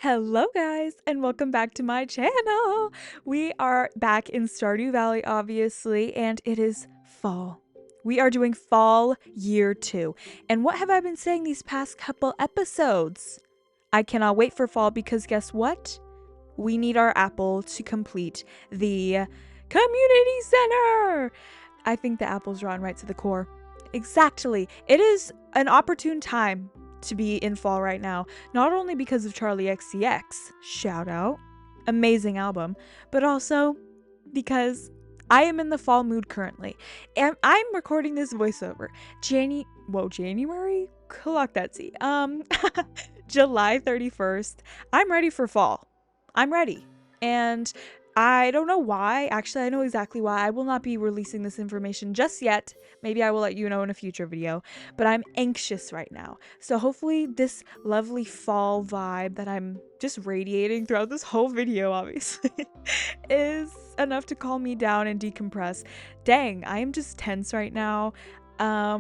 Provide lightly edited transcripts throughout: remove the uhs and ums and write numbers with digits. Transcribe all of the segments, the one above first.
Hello guys and welcome back to my channel. We are back in Stardew Valley obviously, and it is fall. We are doing fall year 2. And what have I been saying these past couple episodes? I cannot wait for fall because guess what? We need our apple to complete the community center. I think the apple's drawn right to the core. Exactly. It is an opportune time to be in fall right now, not only because of Charlie XCX, shout out, amazing album, but also because I am in the fall mood currently. And I'm recording this voiceover. January? Clock that T. July 31st. I'm ready for fall. I'm ready. And I don't know why. Actually, I know exactly why. I will not be releasing this information just yet. Maybe I will let you know in a future video. But I'm anxious right now. So hopefully this lovely fall vibe that I'm just radiating throughout this whole video, obviously, is enough to calm me down and decompress. Dang, I am just tense right now. I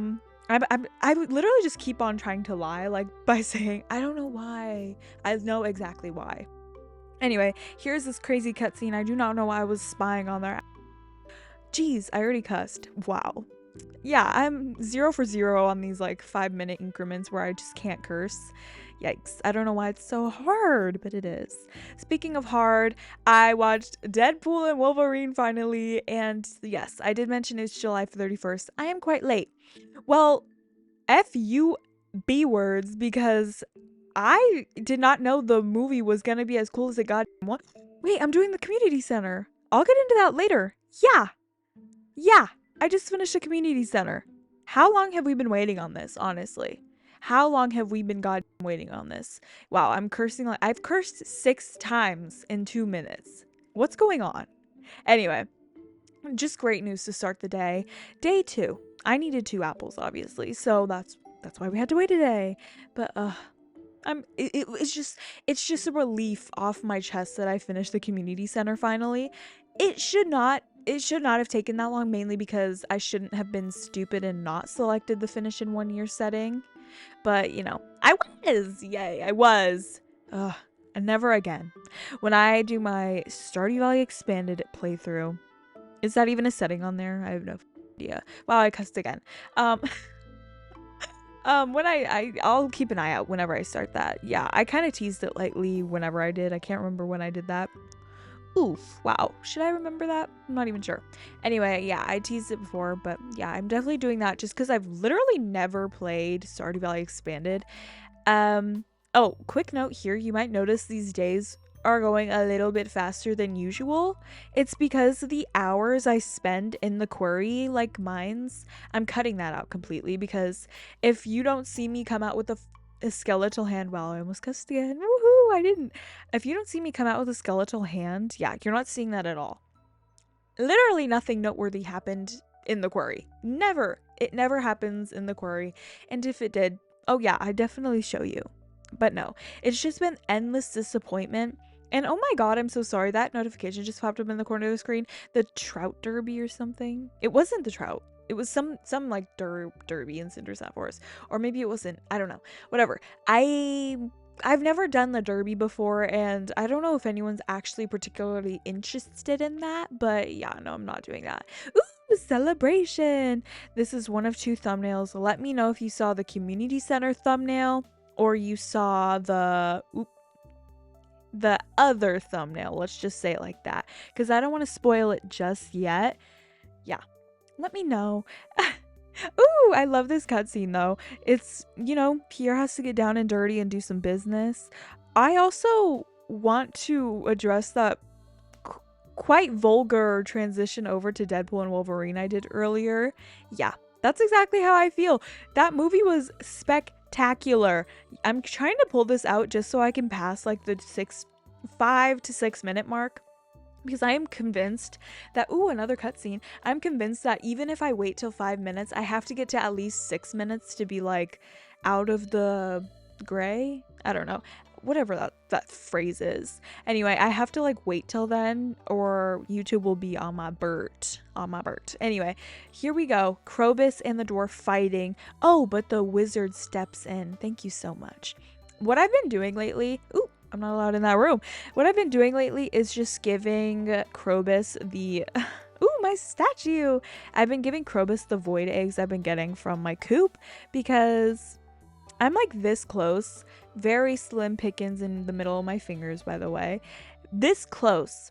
would literally just keep on trying to lie, like by saying, I don't know why. I know exactly why. Anyway, here's this crazy cutscene. I do not know why I was spying on their. Jeez, I already cussed. Wow. Yeah, I'm 0 for 0 on these like 5-minute increments where I just can't curse. Yikes. I don't know why it's so hard, but it is. Speaking of hard, I watched Deadpool and Wolverine finally, and yes, I did mention it's July 31st. I am quite late. Well, F you B words, because I did not know the movie was gonna be as cool as it got. What? Wait, I'm doing the community center. I'll get into that later. Yeah, I just finished a community center. How long have we been waiting on this, honestly? How long have we been waiting on this? Wow, I'm cursing like I've cursed 6 times in 2 minutes. What's going on? Anyway, just great news to start the day. Day 2. I needed 2 apples, obviously, so that's why we had to wait a day. But it's just a relief off my chest that I finished the community center finally. It should not have taken that long, mainly because I shouldn't have been stupid and not selected the finish in 1 year setting. But you know, I was. Yay, I was. Ugh, and never again. When I do my Stardew Valley expanded playthrough, is that even a setting on there? I have no idea. Wow, I cussed again. When I'll keep an eye out whenever I start that. Yeah, I kind of teased it lightly whenever I did. I can't remember when I did that. Oof, wow. Should I remember that? I'm not even sure. Anyway, yeah, I teased it before, but yeah, I'm definitely doing that just because I've literally never played Stardew Valley Expanded. Oh, quick note here. You might notice these days are going a little bit faster than usual. It's because the hours I spend in the quarry, like mines, I'm cutting that out completely because if you don't see me come out with a skeletal hand, wow, I almost cussed again. Woohoo, I didn't. If you don't see me come out with a skeletal hand, yeah, you're not seeing that at all. Literally nothing noteworthy happened in the quarry. Never. It never happens in the quarry. And if it did, oh yeah, I'd definitely show you. But no, it's just been endless disappointment. And oh my god, I'm so sorry. That notification just popped up in the corner of the screen. The trout derby or something. It wasn't the trout. It was some like derby in Cindersap Forest. Or maybe it wasn't. I don't know. Whatever. I've never done the derby before, and I don't know if anyone's actually particularly interested in that, but yeah, no, I'm not doing that. Ooh, celebration! This is one of 2 thumbnails. Let me know if you saw the community center thumbnail or you saw the other thumbnail. Let's just say it like that, because I don't want to spoil it just yet. Yeah, let me know. Ooh, I love this cutscene though. It's, you know, Pierre has to get down and dirty and do some business. I also want to address that quite vulgar transition over to Deadpool and Wolverine I did earlier. Yeah, that's exactly how I feel. That movie was spectacular. I'm trying to pull this out just so I can pass like the 5 to 6 minute mark. Because I am convinced that, ooh, another cutscene. I'm convinced that even if I wait till 5 minutes, I have to get to at least 6 minutes to be like out of the gray. I don't know. Whatever that phrase is. Anyway, I have to like wait till then or YouTube will be on my Bert. Anyway, here we go. Krobus and the dwarf fighting. Oh, but the wizard steps in. Thank you so much. What I've been doing lately, ooh, I'm not allowed in that room. What I've been doing lately is just giving Krobus the ooh, my statue. I've been giving Krobus the void eggs I've been getting from my coop because I'm like this close, very slim pickings in the middle of my fingers, by the way. This close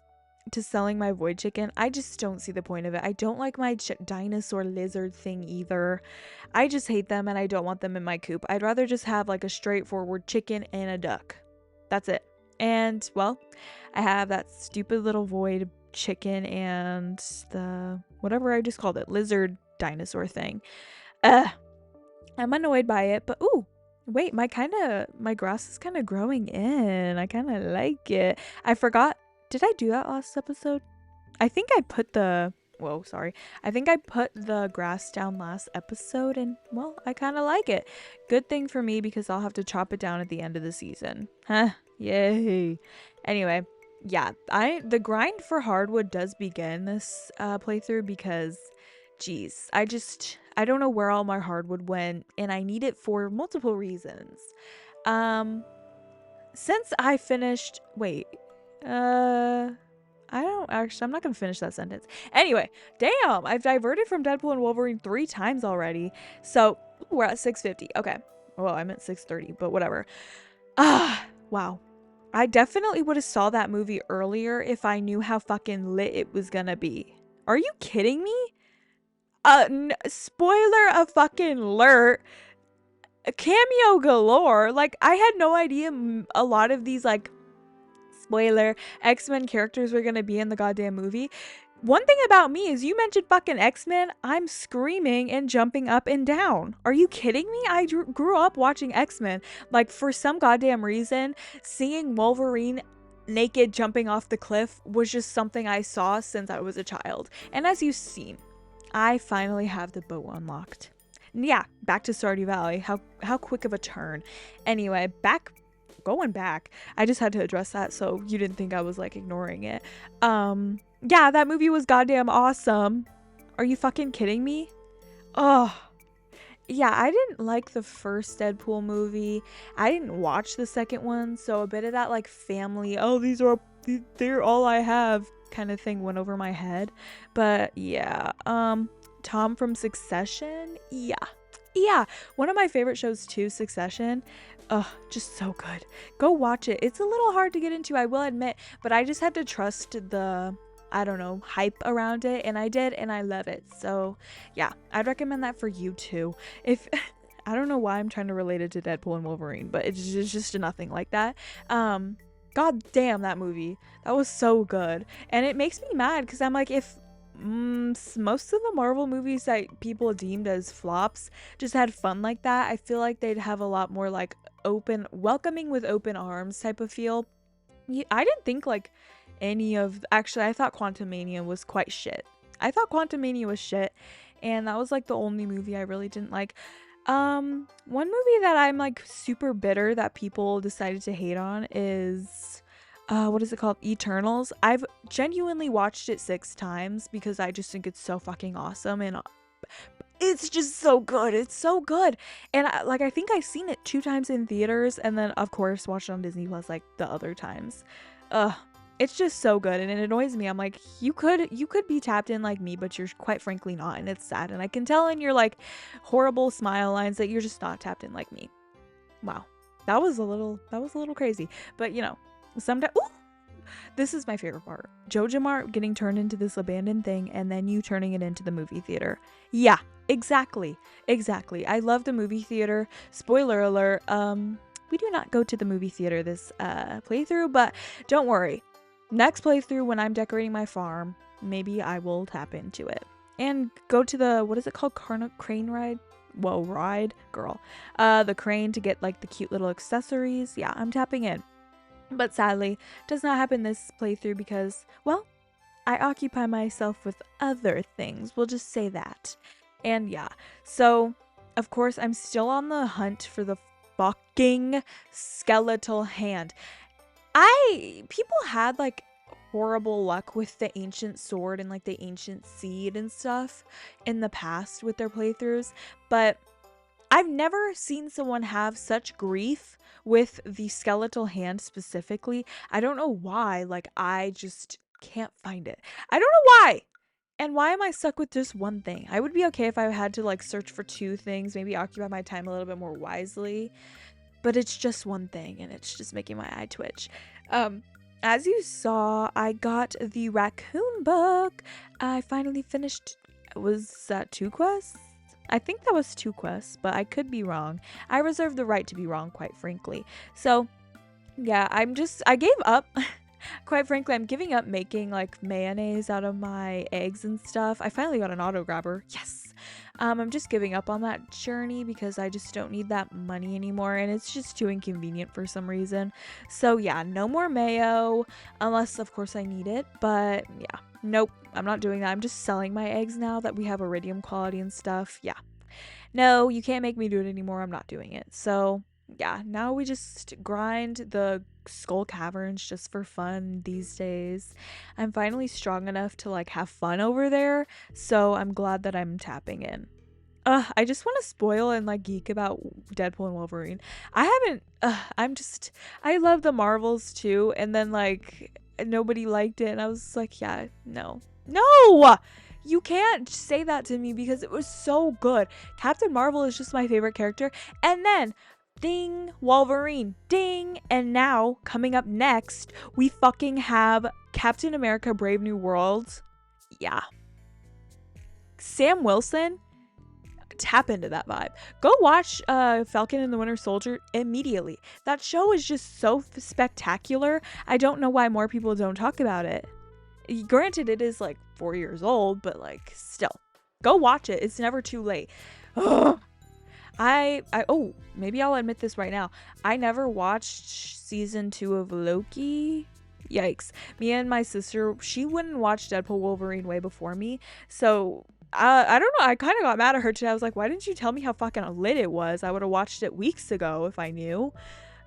to selling my void chicken. I just don't see the point of it. I don't like my dinosaur lizard thing either. I just hate them and I don't want them in my coop. I'd rather just have like a straightforward chicken and a duck. That's it. And well, I have that stupid little void chicken and the whatever I just called it, lizard dinosaur thing. I'm annoyed by it, but ooh, wait, my grass is kind of growing in. I kind of like it. I forgot. Did I do that last episode? I think I put the whoa, sorry. I think I put the grass down last episode and well, I kind of like it. Good thing for me because I'll have to chop it down at the end of the season. Huh. Yay. Anyway, yeah, the grind for hardwood does begin this playthrough because geez, I don't know where all my hardwood went and I need it for multiple reasons. Since I finished I don't actually, I'm not gonna finish that sentence. Anyway, damn, I've diverted from Deadpool and Wolverine 3 times already. So we're at 6:50. Okay. Well, I meant 6:30, but whatever. Wow. I definitely would have saw that movie earlier if I knew how fucking lit it was gonna be. Are you kidding me? Spoiler of fucking alert. Cameo galore. Like, I had no idea a lot of these, like, spoiler, X-Men characters were gonna be in the goddamn movie. One thing about me is you mentioned fucking X-Men, I'm screaming and jumping up and down. Are you kidding me? I grew up watching X-Men. Like, for some goddamn reason, seeing Wolverine naked jumping off the cliff was just something I saw since I was a child. And as you've seen, I finally have the bow unlocked. Yeah, back to Stardew Valley. How quick of a turn. Anyway, going back. I just had to address that so you didn't think I was like ignoring it. Yeah, that movie was goddamn awesome. Are you fucking kidding me? Oh. Yeah, I didn't like the first Deadpool movie. I didn't watch the second one, so a bit of that like family, oh, they're all I have kind of thing went over my head. But yeah, Tom from Succession, yeah, one of my favorite shows too, Succession. Just so good. Go watch it. It's a little hard to get into, I will admit, but I just had to trust the, I don't know, hype around it, and I did, and I love it. So yeah, I'd recommend that for you too. If I don't know why I'm trying to relate it to Deadpool and Wolverine, but it's just nothing like that. God damn, that movie, that was so good, and it makes me mad because I'm like, if most of the Marvel movies that people deemed as flops just had fun like that, I feel like they'd have a lot more like open, welcoming with open arms type of feel. I didn't think like actually I thought Quantumania was quite shit. I thought Quantumania was shit, and that was like the only movie I really didn't like. One movie that I'm like super bitter that people decided to hate on is what is it called? Eternals. I've genuinely watched it 6 times because I just think it's so fucking awesome, and it's just so good. It's so good. And I think I've seen it 2 times in theaters and then of course watched it on Disney Plus like the other times. It's just so good, and it annoys me. I'm like, you could be tapped in like me, but you're quite frankly not, and it's sad. And I can tell in your like horrible smile lines that you're just not tapped in like me. Wow. That was a little crazy. But you know, sometimes this is my favorite part. JoJamart getting turned into this abandoned thing and then you turning it into the movie theater. Yeah, exactly. I love the movie theater. Spoiler alert, we do not go to the movie theater this playthrough, but don't worry. Next playthrough, when I'm decorating my farm, maybe I will tap into it and go to the, what is it called? Crane ride? Whoa, ride? Girl. The crane to get like the cute little accessories. Yeah, I'm tapping in. But sadly, does not happen this playthrough because, well, I occupy myself with other things. We'll just say that. And yeah, so of course I'm still on the hunt for the fucking skeletal hand. People had like horrible luck with the ancient sword and like the ancient seed and stuff in the past with their playthroughs, but I've never seen someone have such grief with the skeletal hand specifically. I don't know why. Like, I just can't find it. I don't know why. And why am I stuck with just one thing? I would be okay if I had to like search for two things, maybe occupy my time a little bit more wisely, but it's just one thing and it's just making my eye twitch. Um, as you saw, I got the raccoon book. I finally finished. Was that two quests? I think that was two quests, but I could be wrong. I reserve the right to be wrong, quite frankly. So, yeah, I gave up. Quite frankly, I'm giving up making like mayonnaise out of my eggs and stuff. I finally got an auto grabber. Yes. I'm just giving up on that journey because I just don't need that money anymore and it's just too inconvenient for some reason. So yeah, no more mayo unless of course I need it, but yeah. Nope, I'm not doing that. I'm just selling my eggs now that we have iridium quality and stuff. Yeah. No, you can't make me do it anymore. I'm not doing it. So yeah, now we just grind the skull caverns just for fun these days. I'm finally strong enough to like have fun over there, so I'm glad that I'm tapping in. I just want to spoil and like geek about Deadpool and Wolverine. I haven't. I love the Marvels too, and then like nobody liked it, and I was like, yeah, no, no, you can't say that to me because it was so good. Captain Marvel is just my favorite character, and then ding, Wolverine, ding, and now coming up next, we fucking have Captain America: Brave New World. Yeah, Sam Wilson, tap into that vibe. Go watch Falcon and the Winter Soldier immediately. That show is just so spectacular. I don't know why more people don't talk about it. Granted, it is like 4 years old, but like still, go watch it. It's never too late. Ugh. Oh, maybe I'll admit this right now. I never watched season 2 of Loki. Yikes. Me and my sister, she wouldn't watch Deadpool Wolverine way before me. So I don't know. I kind of got mad at her today. I was like, why didn't you tell me how fucking lit it was? I would have watched it weeks ago if I knew.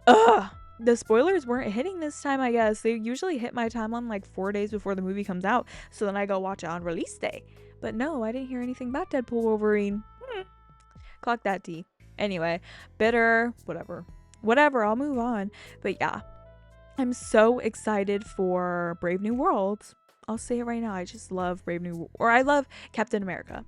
Ugh. The spoilers weren't hitting this time, I guess. They usually hit my timeline like 4 days before the movie comes out. So then I go watch it on release day. But no, I didn't hear anything about Deadpool Wolverine. Clock that D. Anyway, bitter, whatever. Whatever, I'll move on. But yeah, I'm so excited for Brave New World. I'll say it right now. I just love I love Captain America.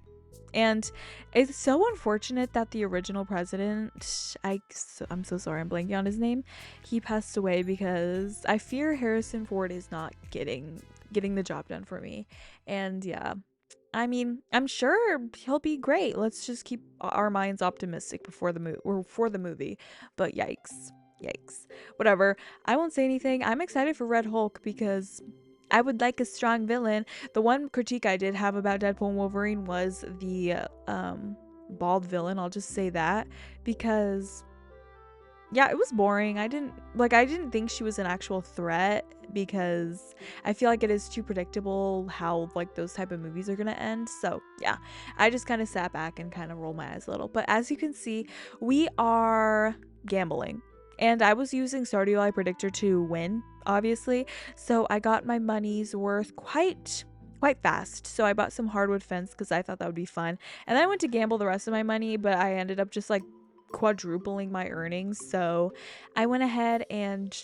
And it's so unfortunate that the original president, I'm so sorry, I'm blanking on his name. He passed away because I fear Harrison Ford is not getting the job done for me. And yeah, I mean, I'm sure he'll be great. Let's just keep our minds optimistic before the movie. But yikes. Yikes. Whatever. I won't say anything. I'm excited for Red Hulk because I would like a strong villain. The one critique I did have about Deadpool and Wolverine was the bald villain. I'll just say that because yeah, it was boring. I didn't think she was an actual threat because I feel like it is too predictable how like those type of movies are gonna end. So yeah, I just kind of sat back and kind of rolled my eyes a little. But as you can see, we are gambling. And I was using Stardew Predictor to win, obviously. So I got my money's worth quite fast. So I bought some hardwood fence because I thought that would be fun. And then I went to gamble the rest of my money, but I ended up just like quadrupling my earnings. So I went ahead and,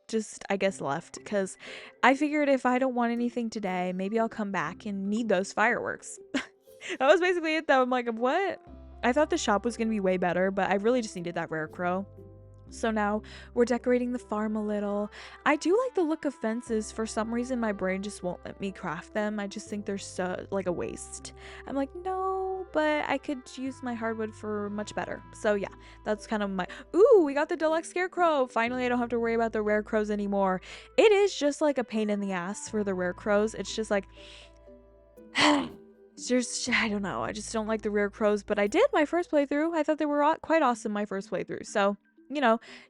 just I guess left because I figured if I don't want anything today, maybe I'll come back and need those fireworks. That was basically it though. I'm like, what? I thought the shop was going to be way better, but I really just needed that rare crow. So now we're decorating the farm a little. I do like the look of fences. For some reason, my brain just won't let me craft them. I just think they're so like a waste. I'm like, no, but I could use my hardwood for much better. So yeah, that's kind of my. Ooh, we got the deluxe scarecrow. Finally, I don't have to worry about the rare crows anymore. It is just like a pain in the ass for the rare crows. It's just like. I don't know. I just don't like the rare crows, but I did my first playthrough. I thought they were quite awesome my first playthrough. So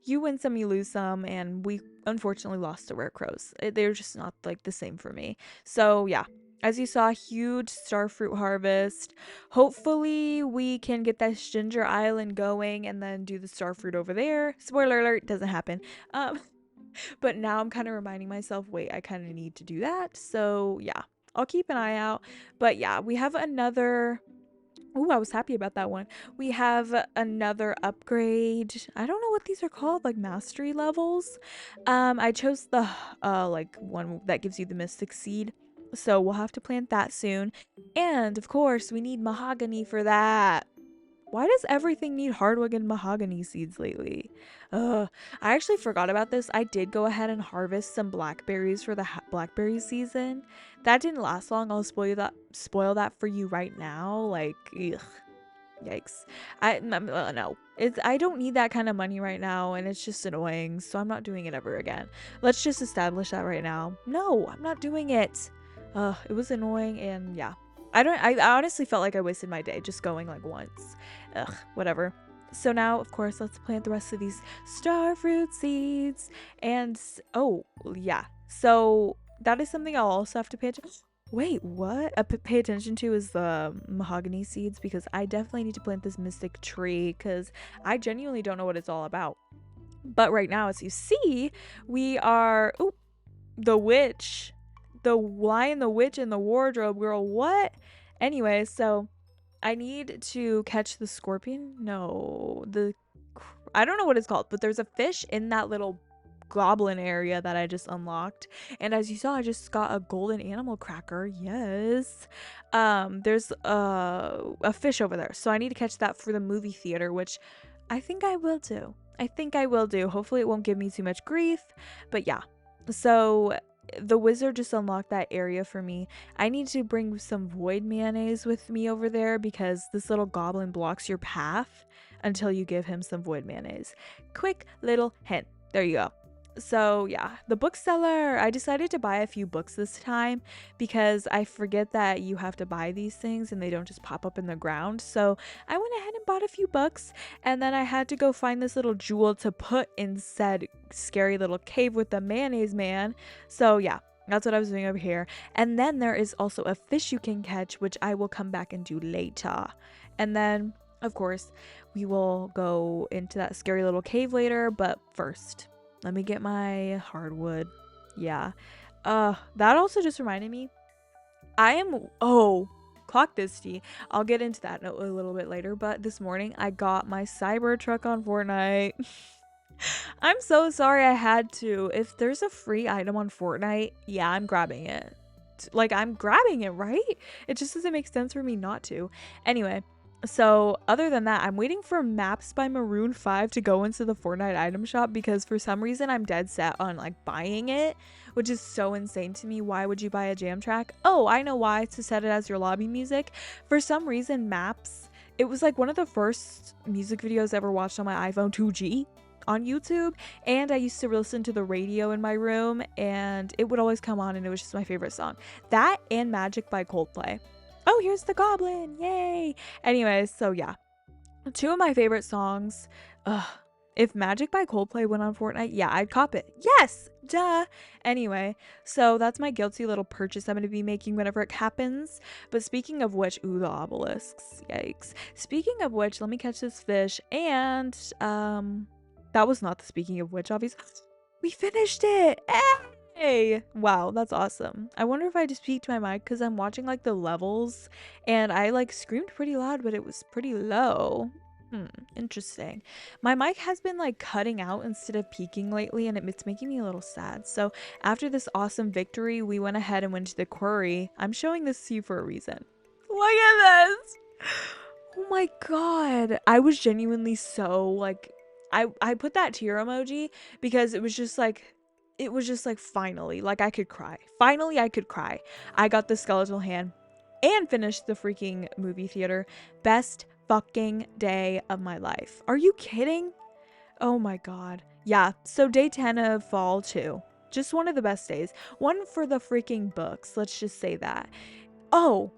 you win some, you lose some, and we unfortunately lost the rare crows. They're just not like the same for me. So yeah, as you saw, huge starfruit harvest. Hopefully we can get this ginger island going and then do the starfruit over there. Spoiler alert, doesn't happen. But now I'm kind of reminding myself, wait, I kind of need to do that. So yeah, I'll keep an eye out. But yeah, we have another Ooh, I was happy about that one. We have another upgrade. I don't know what these are called, like mastery levels. I chose the like one that gives you the mystic seed. So we'll have to plant that soon. And of course, we need mahogany for that. Why does everything need hardwood and mahogany seeds lately? Ugh. I actually forgot about this. I did go ahead and harvest some blackberries for the blackberry season. That didn't last long. I'll spoil that for you right now. Like, ugh. Yikes. No. I don't need that kind of money right now, and it's just annoying, so I'm not doing it ever again. Let's just establish that right now. No, I'm not doing it. It was annoying, and yeah. I honestly felt like I wasted my day just going like once. Ugh, whatever. So now, of course, let's plant the rest of these starfruit seeds. And oh, yeah. So that is something I'll also have to pay attention. Wait, what? Pay attention to is the mahogany seeds, because I definitely need to plant this mystic tree because I genuinely don't know what it's all about. But right now, as you see, we are. Oh, the witch. The Lion, the Witch, and the Wardrobe Girl. What? Anyway, so I need to catch the scorpion. No, I don't know what it's called, but there's a fish in that little goblin area that I just unlocked. And as you saw, I just got a golden animal cracker. Yes. There's a fish over there. So I need to catch that for the movie theater, which I think I will do. Hopefully it won't give me too much grief. But yeah. So the wizard just unlocked that area for me. I need to bring some void mayonnaise with me over there because this little goblin blocks your path until you give him some void mayonnaise. Quick little hint. There you go. So yeah, the bookseller, I decided to buy a few books this time because I forget that you have to buy these things and they don't just pop up in the ground. So I went ahead and bought a few books, and then I had to go find this little jewel to put in said scary little cave with the mayonnaise man. So yeah, that's what I was doing over here. And then there is also a fish you can catch, which I will come back and do later. And then, of course, we will go into that scary little cave later, but first, let me get my hardwood. Yeah. That also just reminded me. Clock this, T. I'll get into that a little bit later, but this morning I got my cyber truck on Fortnite. I'm so sorry I had to. If there's a free item on Fortnite, yeah, I'm grabbing it. Like, I'm grabbing it, right? It just doesn't make sense for me not to. Anyway, so other than that, I'm waiting for Maps by Maroon 5 to go into the Fortnite item shop because for some reason I'm dead set on like buying it, which is so insane to me. Why would you buy a jam track? Oh, I know why. To set it as your lobby music. For some reason, Maps, it was like one of the first music videos I ever watched on my iPhone 2G on YouTube, and I used to listen to the radio in my room and it would always come on and it was just my favorite song. That and Magic by Coldplay. Oh, here's the goblin. Yay. Anyways, so yeah. Two of my favorite songs. If Magic by Coldplay went on Fortnite, yeah, I'd cop it. Yes. Duh. Anyway, so that's my guilty little purchase I'm going to be making whenever it happens. But speaking of which, ooh, the obelisks. Yikes. Speaking of which, let me catch this fish. And, that was not the speaking of which, obviously. We finished it. Hey! Wow, that's awesome. I wonder if I just peaked my mic because I'm watching like the levels and I like screamed pretty loud, but it was pretty low. Interesting. My mic has been like cutting out instead of peaking lately, and it's making me a little sad. So after this awesome victory, we went ahead and went to the quarry. I'm showing this to you for a reason. Look at this! Oh my god. I was genuinely so like, I put that tear emoji because it was just like finally, like I could cry. Finally, I could cry. I got the skeletal hand and finished the freaking movie theater. Best fucking day of my life. Are you kidding? Oh my god. Yeah, so day 10 of fall 2. Just one of the best days. One for the freaking books. Let's just say that. Oh,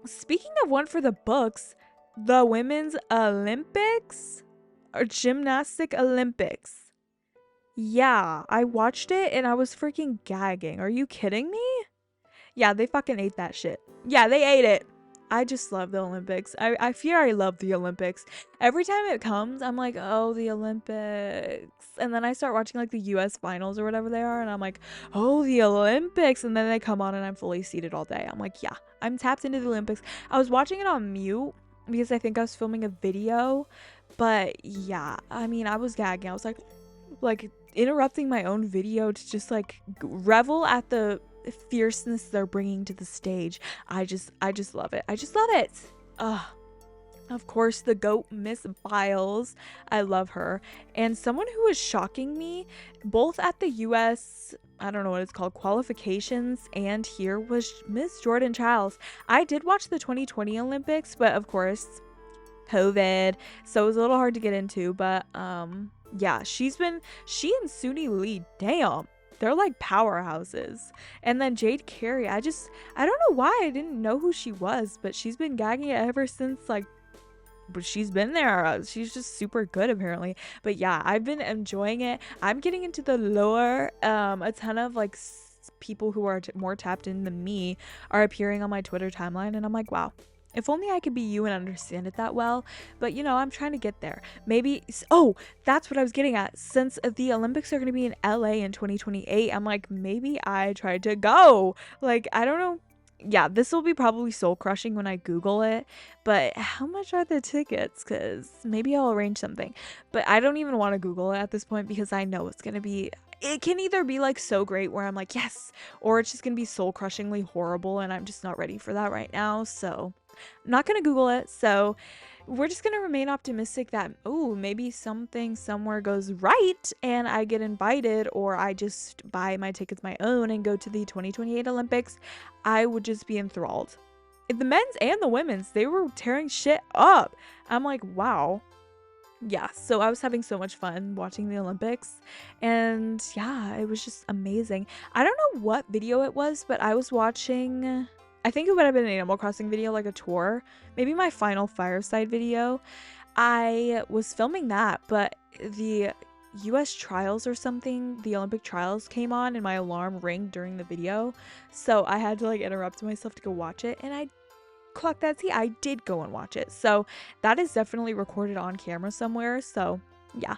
speaking of one for the books, the Women's Olympics or Gymnastic Olympics. Yeah, I watched it and I was freaking gagging. Are you kidding me? Yeah, they fucking ate that shit. Yeah, they ate it. I just love the Olympics. I fear I love the Olympics. Every time it comes, I'm like, oh, the Olympics. And then I start watching like the US finals or whatever they are. And I'm like, oh, the Olympics. And then they come on and I'm fully seated all day. I'm like, yeah, I'm tapped into the Olympics. I was watching it on mute because I think I was filming a video. But yeah, I mean, I was gagging. I was like interrupting my own video to just like revel at the fierceness they're bringing to the stage. I just love it. I just love it. Ugh. Of course, the goat, Miss Biles. I love her. And someone who is shocking me, both at the US, I don't know what it's called, qualifications, and here, was Miss Jordan Childs. I did watch the 2020 Olympics, but of course, COVID, so it was a little hard to get into. But yeah, she and Suni Lee, damn. They're like powerhouses. And then Jade Carey, I don't know why I didn't know who she was, but she's been gagging it ever since, like, but she's been there. She's just super good apparently. But yeah, I've been enjoying it. I'm getting into the lore. A ton of like people who are more tapped in than me are appearing on my Twitter timeline, and I'm like, wow, if only I could be you and understand it that well. But you know, I'm trying to get there. Maybe, oh, that's what I was getting at. Since the Olympics are going to be in LA in 2028, I'm like, maybe I tried to go. Like, I don't know. Yeah, this will be probably soul crushing when I Google it, but how much are the tickets? Because maybe I'll arrange something. But I don't even want to Google it at this point because I know it's going to be, it can either be like so great where I'm like, yes, or it's just going to be soul crushingly horrible, and I'm just not ready for that right now. So I'm not going to Google it. So we're just going to remain optimistic that, oh, maybe something somewhere goes right and I get invited, or I just buy my tickets my own and go to the 2028 Olympics. I would just be enthralled. The men's and the women's, they were tearing shit up. I'm like, wow. Yeah, so I was having so much fun watching the Olympics, and yeah, it was just amazing. I don't know what video it was, but I was watching, I think it would have been an Animal Crossing video, like a tour, maybe my final Fireside video. I was filming that, but the US trials or something, the Olympic trials came on and my alarm rang during the video, so I had to like interrupt myself to go watch it, and I clock that tea, I did go and watch it. So that is definitely recorded on camera somewhere. So yeah,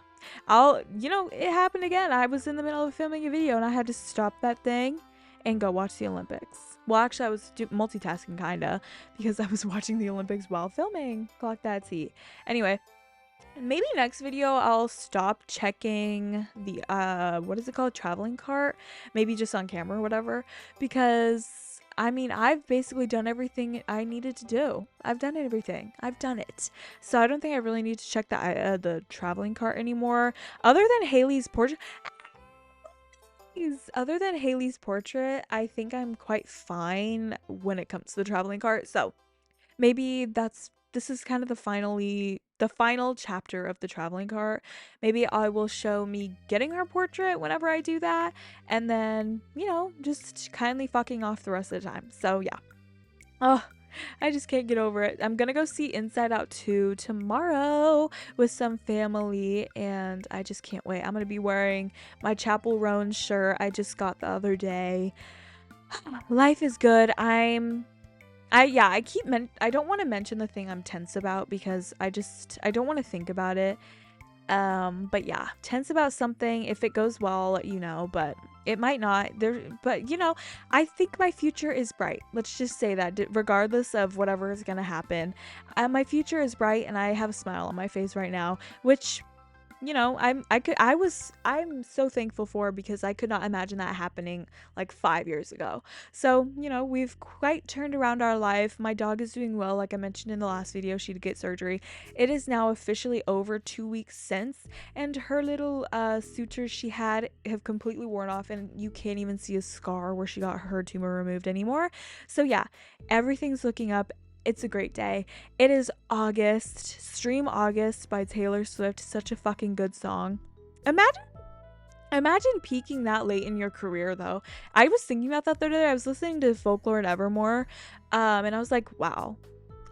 it happened again. I was in the middle of filming a video and I had to stop that thing and go watch the Olympics. Well, actually, I was multitasking kinda because I was watching the Olympics while filming. Clock that tea. Anyway, maybe next video I'll stop checking the what is it called, traveling cart, maybe just on camera or whatever, because I mean, I've basically done everything I needed to do. I've done everything. I've done it. So I don't think I really need to check the traveling cart anymore. Other than Haley's portrait, I think I'm quite fine when it comes to the traveling cart. So maybe this is kind of the final chapter of the traveling cart. Maybe I will show me getting her portrait whenever I do that, and then, just kindly fucking off the rest of the time. So yeah. Oh, I just can't get over it. I'm gonna go see Inside Out 2 tomorrow with some family, and I just can't wait. I'm gonna be wearing my Chapel Roan shirt I just got the other day. Life is good. I don't want to mention the thing I'm tense about because I don't want to think about it. But yeah, tense about something. If it goes well, I'll let you know, but it might not. I think my future is bright. Let's just say that, regardless of whatever is gonna happen, my future is bright, and I have a smile on my face right now, which, I'm so thankful for, because I could not imagine that happening like 5 years ago. So, we've quite turned around our life. My dog is doing well. Like I mentioned in the last video, she did get surgery. It is now officially over 2 weeks since, and her little sutures she had have completely worn off, and you can't even see a scar where she got her tumor removed anymore. So yeah, everything's looking up. It's a great day. It is August. Stream August by Taylor Swift. Such a fucking good song. Imagine peaking that late in your career, though. I was thinking about that the other day. I was listening to Folklore and Evermore, and I was like, wow.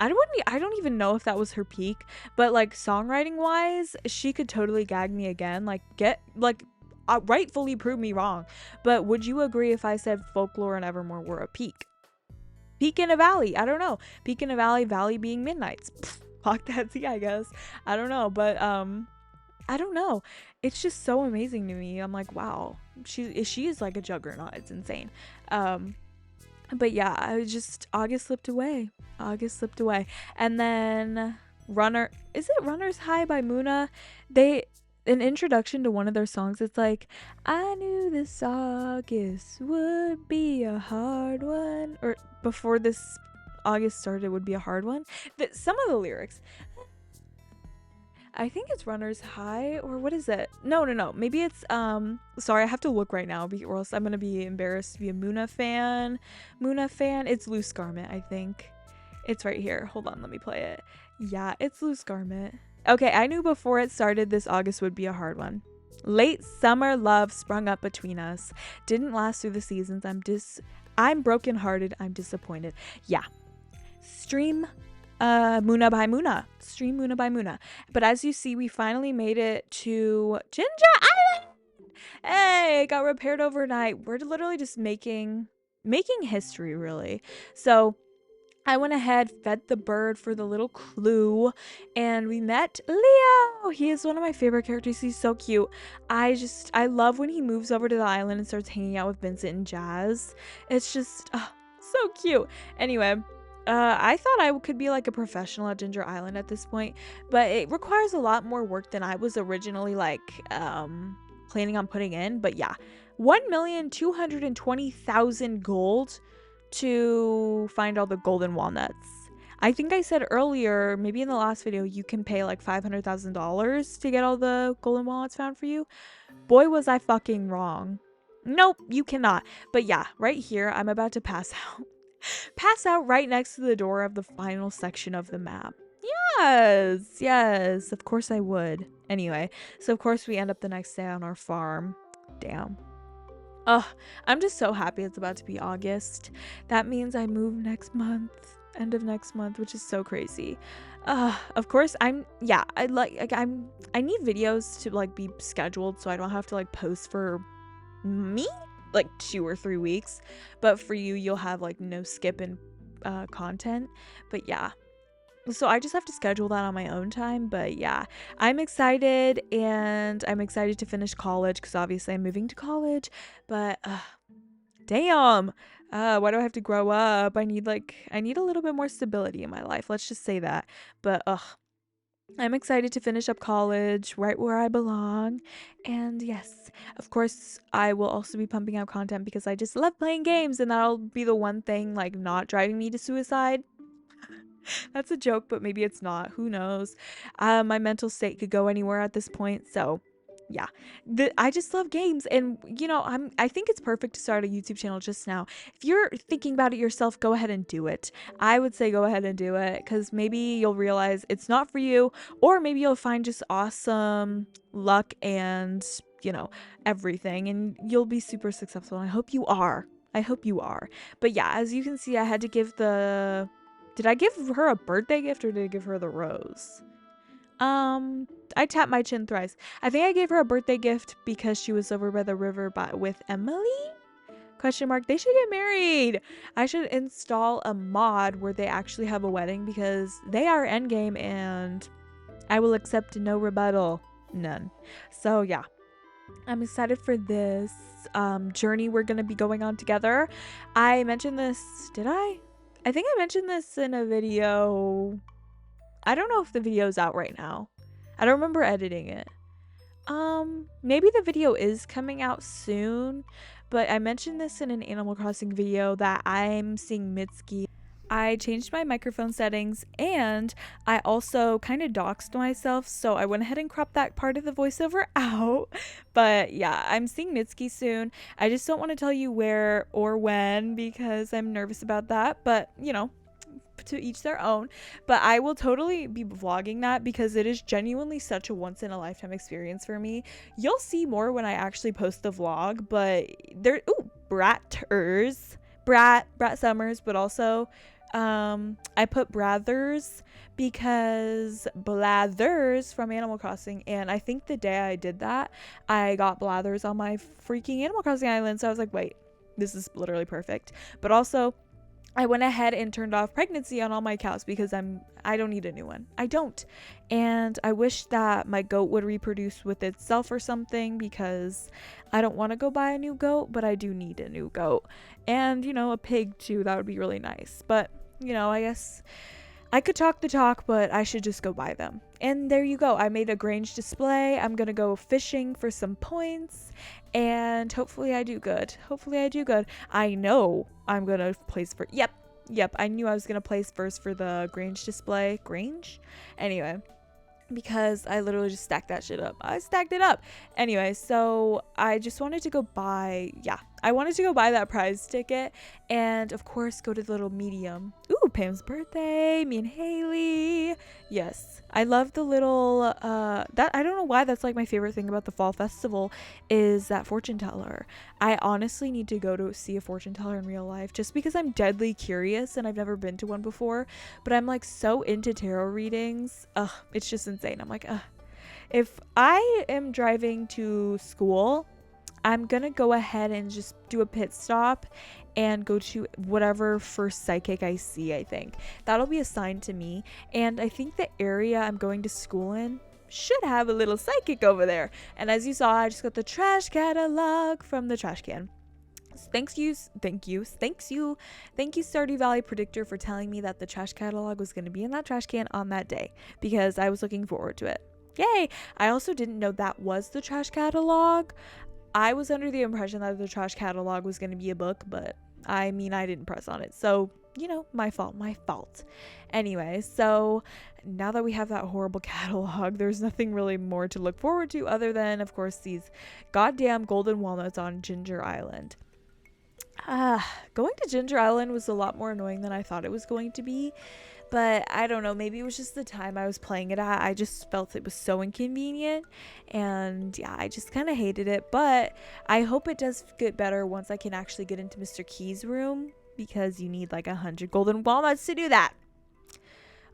I don't even know if that was her peak, but like songwriting wise, she could totally gag me again. Like rightfully prove me wrong. But would you agree if I said Folklore and Evermore were a peak? Peak in a valley. I don't know. Peak in a valley being Midnights. Fuck that tea, I guess. I don't know, but I don't know. It's just so amazing to me. I'm like, wow. She is like a juggernaut. It's insane. But yeah, I just August slipped away. August slipped away. And then is it Runner's High by Muna? They an introduction to one of their songs, it's like, I knew this August would be a hard one. Or before this August started would be a hard one. Some of the lyrics, I think it's Runner's High, or what is it? No. Maybe it's sorry, I have to look right now or else I'm gonna be embarrassed to be a Muna fan. It's Loose Garment, I think. It's right here. Hold on, let me play it. Yeah, it's Loose Garment. Okay, I knew before it started this August would be a hard one. Late summer love sprung up between us. Didn't last through the seasons. I'm brokenhearted. I'm disappointed. Yeah. Stream Muna by Muna. Stream Muna by Muna. But as you see, we finally made it to Ginger Island. Hey, it got repaired overnight. We're literally just making history, really. So I went ahead, fed the bird for the little clue, and we met Leo. He is one of my favorite characters. He's so cute. I love when he moves over to the island and starts hanging out with Vincent and Jazz. It's just so cute. Anyway, I thought I could be like a professional at Ginger Island at this point, but it requires a lot more work than I was originally planning on putting in. But yeah, 1,220,000 gold to find all the golden walnuts. I think I said earlier, maybe in the last video, you can pay like $500,000 to get all the golden walnuts found for you. Boy, was I fucking wrong. Nope, you cannot. But yeah, right here, I'm about to pass out. Pass out right next to the door of the final section of the map. Yes, of course I would. Anyway, so of course we end up the next day on our farm. Damn. Ugh, I'm just so happy it's about to be August. That means I move next month, end of next month, which is so crazy. Of course I need videos to like be scheduled so I don't have to like post for me like 2 or 3 weeks, but for you, you'll have like no skip in content. But yeah, so I just have to schedule that on my own time. But yeah, I'm excited, and I'm excited to finish college because obviously I'm moving to college. But damn, why do I have to grow up? I need a little bit more stability in my life, let's just say that. But I'm excited to finish up college right where I belong. And yes, of course, I will also be pumping out content because I just love playing games, and that'll be the one thing like not driving me to suicide. That's a joke, but maybe it's not. Who knows? My mental state could go anywhere at this point. So yeah, I just love games, and I think it's perfect to start a YouTube channel just now. If you're thinking about it yourself, go ahead and do it. I would say go ahead and do it, because maybe you'll realize it's not for you, or maybe you'll find just awesome luck and everything, and you'll be super successful. And I hope you are. But yeah, as you can see, I had to give did I give her a birthday gift, or did I give her the rose? I tapped my chin thrice. I think I gave her a birthday gift because she was over by the river with Emily? Question mark. They should get married. I should install a mod where they actually have a wedding, because they are endgame and I will accept no rebuttal. None. So yeah, I'm excited for this journey we're going to be going on together. I mentioned this. Did I? I think I mentioned this in a video. I don't know if the video's out right now. I don't remember editing it. Maybe the video is coming out soon, but I mentioned this in an Animal Crossing video that I'm seeing Mitski. I changed my microphone settings, and I also kind of doxed myself, so I went ahead and cropped that part of the voiceover out. But yeah, I'm seeing Mitski soon. I just don't want to tell you where or when because I'm nervous about that, but to each their own. But I will totally be vlogging that because it is genuinely such a once in a lifetime experience for me. You'll see more when I actually post the vlog, but Brat Summers, but also I put Brathers because Blathers from Animal Crossing, and I think the day I did that, I got Blathers on my freaking Animal Crossing island, so I was like, wait, this is literally perfect. But also I went ahead and turned off pregnancy on all my cows because I don't need a new one. I don't. And I wish that my goat would reproduce with itself or something, because I don't want to go buy a new goat, but I do need a new goat. And, you know, a pig too. That would be really nice. But, you know, I guess I could talk the talk, but I should just go buy them. And there you go. I made a Grange display. I'm going to go fishing for some points, and hopefully I do good. Hopefully I do good. I know I'm going to place for... Yep. I knew I was going to place first for the Grange display. Grange? Anyway, because I literally just stacked that shit up. I stacked it up. Anyway, so I just wanted to go buy... I wanted to go buy that prize ticket, and of course go to the little medium. Ooh, Pam's birthday, me and Haley. Yes, I love the little that I don't know why that's like my favorite thing about the fall festival is that fortune teller. I honestly need to go to see a fortune teller in real life, just because I'm deadly curious and I've never been to one before, but I'm like so into tarot readings. It's just insane. I'm like, if I am driving to school, I'm gonna go ahead and just do a pit stop and go to whatever first psychic I see. I think that'll be assigned to me, and I think the area I'm going to school in should have a little psychic over there. And as you saw, I just got the trash catalog from the trash can. Thank you Stardew Valley Predictor for telling me that the trash catalog was going to be in that trash can on that day, because I was looking forward to it. Yay! I also didn't know that was the trash catalog. I was under the impression that the trash catalog was going to be a book, but I mean, I didn't press on it. So, you know, my fault. Anyway, so now that we have that horrible catalog, there's nothing really more to look forward to other than, of course, these goddamn golden walnuts on Ginger Island. Going to Ginger Island was a lot more annoying than I thought it was going to be. But I don't know, maybe it was just the time I was playing it at. I just felt it was so inconvenient, and yeah, I just kind of hated it. But I hope it does get better once I can actually get into Mr. Key's room, because you need like 100 golden walnuts to do that.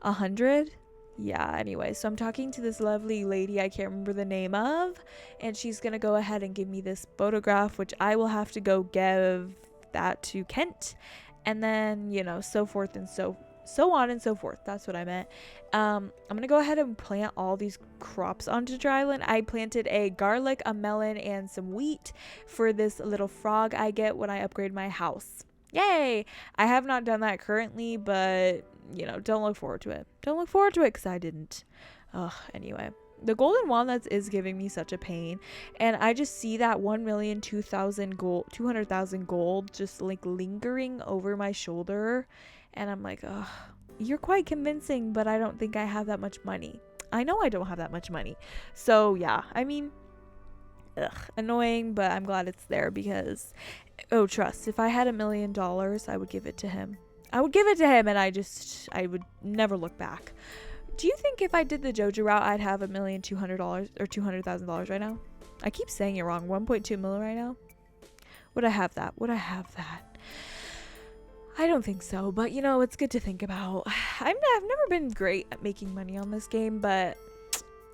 100? Yeah, anyway, so I'm talking to this lovely lady I can't remember the name of, and she's gonna go ahead and give me this photograph, which I will have to go give that to Kent, and then, you know, so forth and so on and so forth. That's what I meant. I'm gonna go ahead and plant all these crops onto Dry Island. I planted a garlic, a melon, and some wheat for this little frog I get when I upgrade my house. Yay! I have not done that currently, but you know, don't look forward to it. Don't look forward to it, because I didn't. Anyway, the golden walnuts is giving me such a pain, and I just see that 200,000 gold just like lingering over my shoulder. And I'm like, you're quite convincing, but I don't think I have that much money. I know I don't have that much money. So, yeah, I mean, annoying, but I'm glad it's there, because, trust, if I had $1 million, I would give it to him. I would give it to him, and I would never look back. Do you think if I did the JoJo route, I'd have $1,200,000 or $200,000 right now? I keep saying it wrong. 1.2 million right now? Would I have that? I don't think so, but you know, it's good to think about. I've never been great at making money on this game, but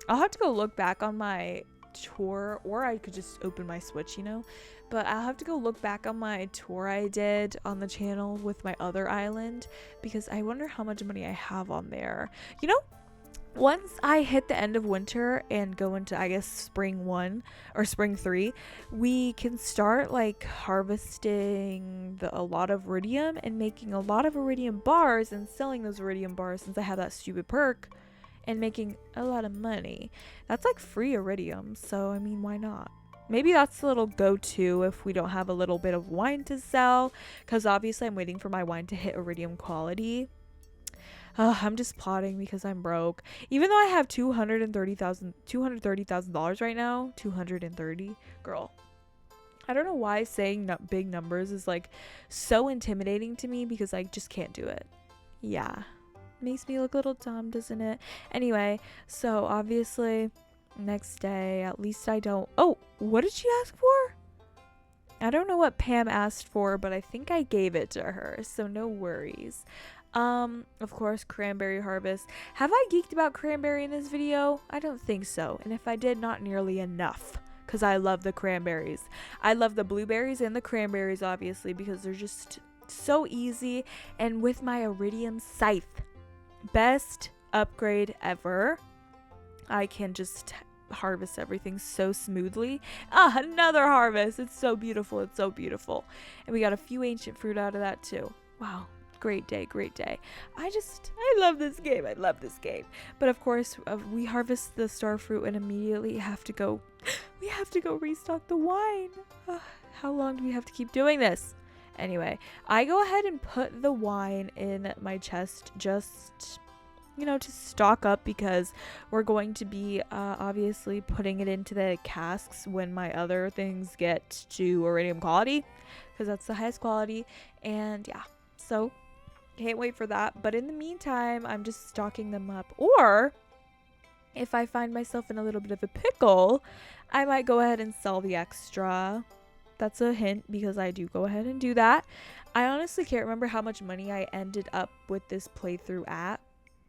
I'll have to go look back on my tour, or I could just open my Switch, you know, but I'll have to go look back on my tour I did on the channel with my other island, because I wonder how much money I have on there. You know, once I hit the end of winter and go into, I guess, spring 1 or spring 3, we can start like harvesting a lot of iridium and making a lot of iridium bars and selling those iridium bars, since I have that stupid perk, and making a lot of money. That's like free iridium, so I mean, why not? Maybe that's a little go-to if we don't have a little bit of wine to sell, because obviously I'm waiting for my wine to hit iridium quality. I'm just plotting because I'm broke. Even though I have $230,000 right now, 230, girl. I don't know why saying big numbers is like so intimidating to me, because I just can't do it. Yeah, makes me look a little dumb, doesn't it? Anyway, so obviously next day, at least I don't... Oh, what did she ask for? I don't know what Pam asked for, but I think I gave it to her, so no worries. Of course, cranberry harvest. Have I geeked about cranberry in this video? I don't think so. And if I did, not nearly enough, because I love the cranberries. I love the blueberries and the cranberries, obviously, because they're just So easy. And with my iridium scythe, best upgrade ever. I can just harvest everything so smoothly. Ah, another harvest. It's so beautiful. It's so beautiful. And we got a few ancient fruit out of that too. Wow. Great day, great day. I love this game. I love this game. But of course, we harvest the star fruit and immediately have to go restock the wine. How long do we have to keep doing this? Anyway, I go ahead and put the wine in my chest just, to stock up, because we're going to be obviously putting it into the casks when my other things get to iridium quality, because that's the highest quality. And yeah, so can't wait for that. But in the meantime, I'm just stocking them up. Or if I find myself in a little bit of a pickle, I might go ahead and sell the extra. That's a hint, because I do go ahead and do that. I honestly can't remember how much money I ended up with this playthrough at.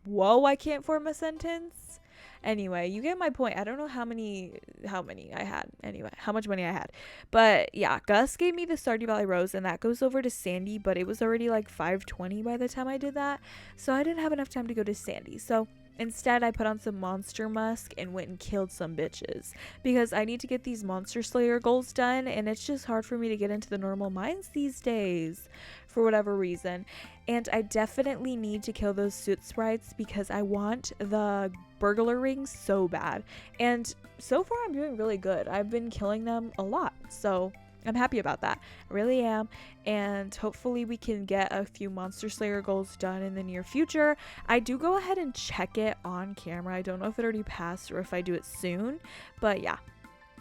Whoa, I can't form a sentence. Anyway, you get my point. I don't know how many I had. Anyway, how much money I had. But yeah, Gus gave me the Stardew Valley Rose, and that goes over to Sandy, but it was already like 5:20 by the time I did that. So I didn't have enough time to go to Sandy. So instead, I put on some Monster Musk and went and killed some bitches, because I need to get these Monster Slayer goals done, and it's just hard for me to get into the normal mines these days for whatever reason. And I definitely need to kill those soot sprites, because I want the burglar rings so bad. And so far, I'm doing really good. I've been killing them a lot, so I'm happy about that. I really am. And hopefully we can get a few Monster Slayer goals done in the near future. I do go ahead and check it on camera. I don't know if it already passed or if I do it soon, but yeah,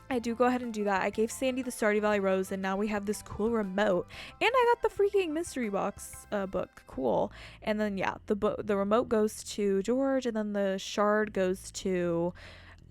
I do go ahead and do that. I gave Sandy the Stardew Valley Rose, and now we have this cool remote. And I got the freaking mystery box book. Cool. And then yeah, the remote goes to George, and then the shard goes to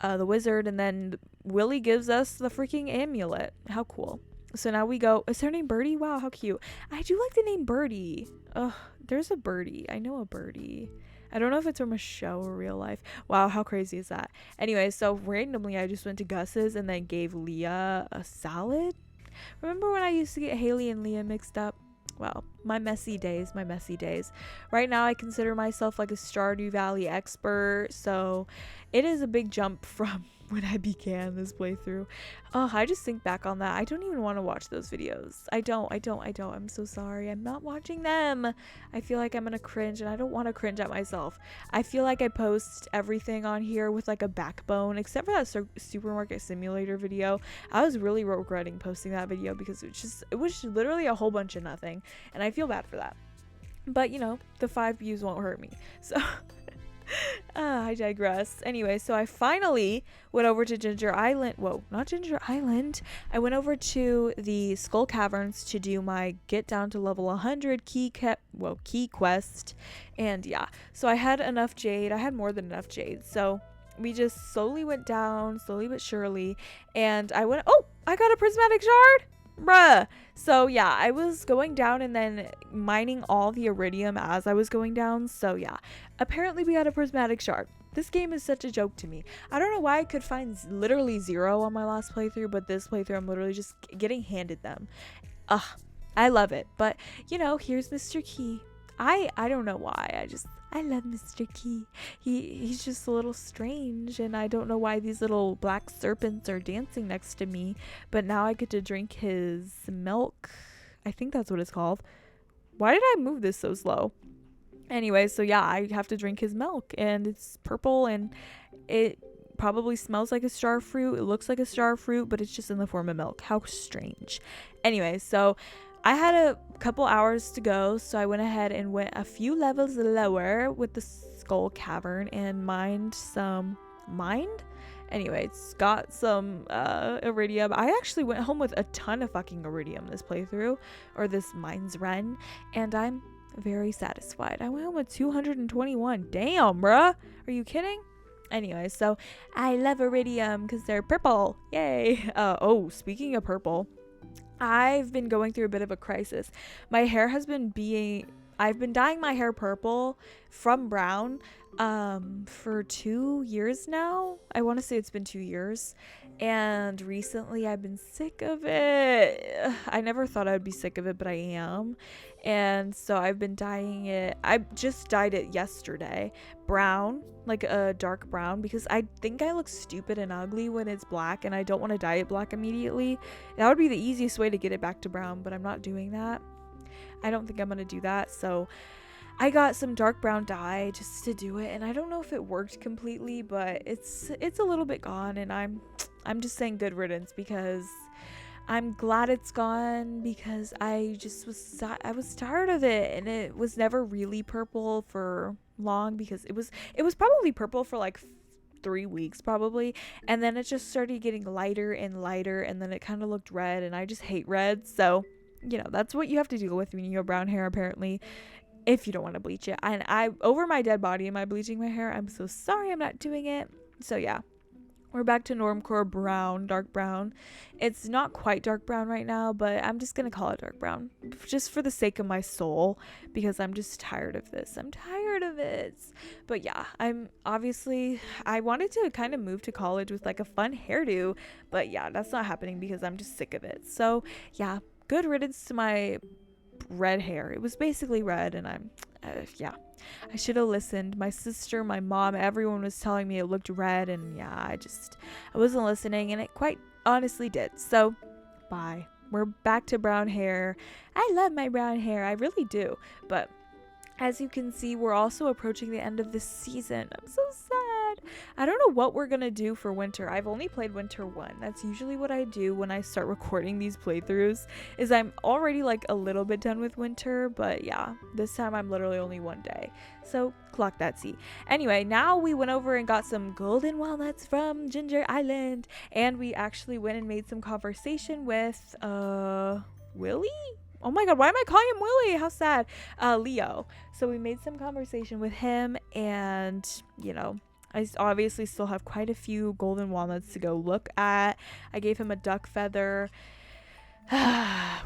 the wizard, and then Willie gives us the freaking amulet. How cool. So now we go. Is her name Birdie? Wow, how cute. I do like the name Birdie. Ugh, there's a birdie. I know a birdie. I don't know if it's from a show or real life. Wow, how crazy is that? Anyway, so randomly I just went to Gus's and then gave Leah a salad. Remember when I used to get Haley and Leah mixed up? Well, my messy days. Right now I consider myself like a Stardew Valley expert, so it is a big jump from when I began this playthrough. Oh, I just think back on that. I don't even want to watch those videos. I don't. I'm so sorry. I'm not watching them. I feel like I'm gonna cringe, and I don't want to cringe at myself. I feel like I post everything on here with like a backbone, except for that supermarket simulator video. I was really regretting posting that video, because it was literally a whole bunch of nothing, and I feel bad for that. But the 5 views won't hurt me. So I digress. Anyway, so I finally went over to Ginger Island. Whoa, not Ginger Island. I went over to the Skull Caverns to do my get down to level 100 key quest. And yeah, so I had enough jade. I had more than enough jade. So we just slowly went down, slowly but surely. And I got a prismatic shard. Bruh. So yeah, I was going down and then mining all the iridium as I was going down. So yeah, apparently we got a prismatic shard. This game is such a joke to me. I don't know why I could find literally 0 on my last playthrough, but this playthrough I'm literally just getting handed them. I love it. But here's Mr. Key. I don't know why. I love Mr. Key. He's just a little strange, and I don't know why these little black serpents are dancing next to me, but now I get to drink his milk. I think that's what it's called. Why did I move this so slow? Anyway, so yeah, I have to drink his milk, and it's purple, and it probably smells like a star fruit. It looks like a star fruit, but it's just in the form of milk. How strange. Anyway, so I had a couple hours to go, so I went ahead and went a few levels lower with the Skull Cavern and Anyway, it's got some iridium. I actually went home with a ton of fucking iridium this playthrough, or this mines run, and I'm very satisfied. I went home with 221. Damn, bruh. Are you kidding? Anyway, so I love iridium because they're purple. Yay. Speaking of purple, I've been going through a bit of a crisis. My hair has been I've been dyeing my hair purple from brown for 2 years now. I want to say it's been 2 years. And recently I've been sick of it. I never thought I would be sick of it, but I am. And so I've been dyeing it. I just dyed it yesterday. Brown, like a dark brown, because I think I look stupid and ugly when it's black, and I don't want to dye it black immediately. That would be the easiest way to get it back to brown, but I'm not doing that. I don't think I'm going to do that. So I got some dark brown dye just to do it, and I don't know if it worked completely, but it's a little bit gone, and I'm just saying good riddance, because I'm glad it's gone, because I was tired of it, and it was never really purple for long, because it was probably purple for like 3 weeks probably, and then it just started getting lighter and lighter, and then it kind of looked red, and I just hate red. So that's what you have to deal with when you have brown hair, apparently, if you don't want to bleach it. And over my dead body, am I bleaching my hair? I'm so sorry, I'm not doing it. So yeah, we're back to normcore brown, dark brown. It's not quite dark brown right now, but I'm just gonna call it dark brown, just for the sake of my soul, because I'm just tired of this. I'm tired of it. But yeah, I wanted to kind of move to college with like a fun hairdo, but yeah, that's not happening because I'm just sick of it. So yeah, good riddance to my red hair. It was basically red, and I should have listened. My sister, my mom, everyone was telling me it looked red, and yeah, I wasn't listening, and it quite honestly did. So bye. We're back to brown hair. I love my brown hair, I really do. But as you can see, we're also approaching the end of this season. I'm so sad. I don't know what we're gonna do for winter. I've only played winter 1. That's usually what I do when I start recording these playthroughs, is I'm already like a little bit done with winter, but yeah, this time I'm literally only 1 day. So clock that C. Anyway, now we went over and got some golden walnuts from Ginger Island, and we actually went and made some conversation with Willie? Oh my god, why am I calling him Willie? How sad. Leo. So we made some conversation with him, and I obviously still have quite a few golden walnuts to go look at. I gave him a duck feather.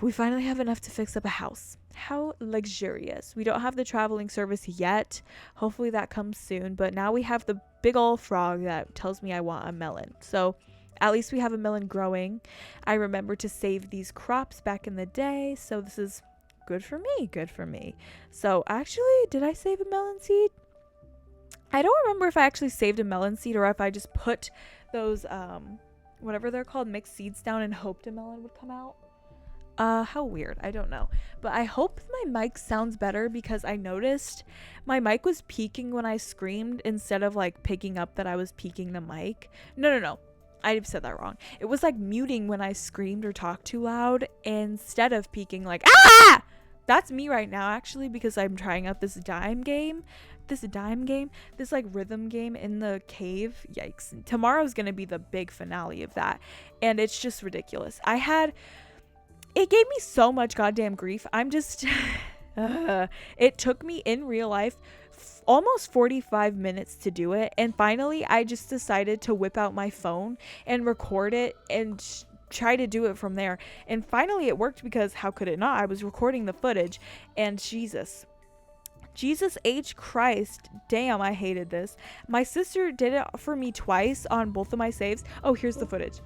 We finally have enough to fix up a house. How luxurious. We don't have the traveling service yet. Hopefully that comes soon, but now we have the big old frog that tells me I want a melon. So at least we have a melon growing. I remember to save these crops back in the day, so this is good for me. So actually, did I save a melon seed? I don't remember if I actually saved a melon seed or if I just put those whatever they're called, mixed seeds down and hoped a melon would come out. How weird. I don't know. But I hope my mic sounds better, because I noticed my mic was peaking when I screamed instead of like picking up that I was peaking the mic. No. I said that wrong. It was like muting when I screamed or talked too loud instead of peaking like, ah! That's me right now, actually, because I'm trying out this like rhythm game in the cave. Yikes. Tomorrow's gonna be the big finale of that, and it's just ridiculous. It gave me so much goddamn grief. I'm just it took me in real life almost 45 minutes to do it, and finally I just decided to whip out my phone and record it and try to do it from there, and finally it worked, because how could it not? I was recording the footage, and Jesus H Christ, damn, I hated this. My sister did it for me twice on both of my saves. Oh, here's the footage.